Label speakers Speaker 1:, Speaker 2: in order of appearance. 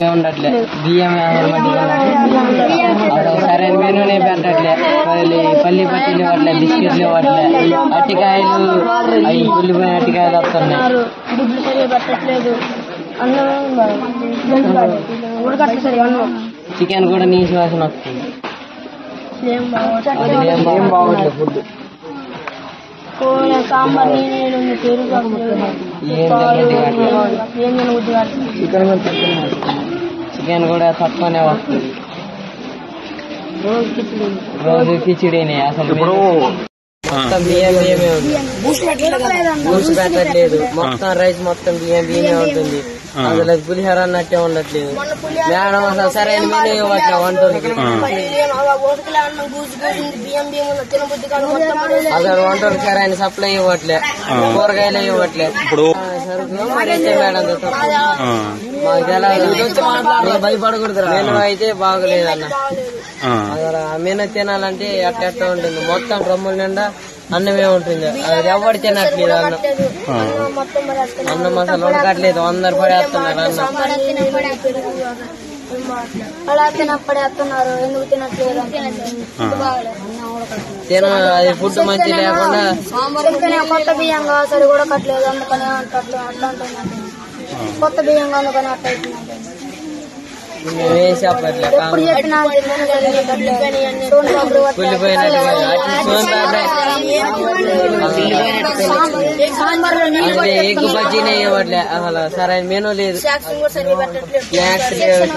Speaker 1: ఉండట్లే బియ్యం సరైన మెనూనే పెట్టట్లే పల్లి పట్టీలు ఇవ్వట్లే బిస్కెట్లు ఇవ్వట్లే అట్టికాయలు అవి కుళ్ళిపోయిన అట్టికాయలు వస్తున్నాయి చికెన్ కూడా నీసు వాసన వస్తుంది ఫుడ్
Speaker 2: సాంబార్
Speaker 1: చికెన్ కూడా తక్కువనే వస్తుంది రోజు కిచిడీనే అసలు మొత్తం బియ్యమే ఉంది బూస్ట్ పెట్టట్లేదు మొత్తం రైస్ మొత్తం బియ్యమే ఉంటుంది అసలు పులిహోర అన్నట్టే ఉండట్లేదు మేడం అసలు సరైన మెనూ ఇవ్వట్లే వంటలకి అసలు వంటలకు సరైన సప్లై ఇవ్వట్లే కూరగాయలు ఇవ్వట్లే సరుకులు మరైతే మేడం మాకు తెలాలి భయపడకూడదు మెనూ అయితే బాగలేదన్న అసలు ఆ మెనూ తినాలంటే ఎట్ట ఉంటుంది మొత్తం డ్రమ్ముల నిండా అన్నమే ఉంటుంది అది ఎవరు తినట్లేదు అన్నం అసలు ఉడకట్లేదు అందరు పడేస్తున్నారు తిన అది ఫుడ్ మంచి లేకుండా
Speaker 2: కొత్త బియ్యం సరి కూడా కట్టలేదు అందుకని అట్లా కొత్త బియ్యం అందుకని అట్లా
Speaker 1: మేమేం చెప్పట్లే ఎగ్గు బజ్జీనే ఇవ్వట్లే అసలు సరైన మెనూ లేదు స్నాక్స్ లేవు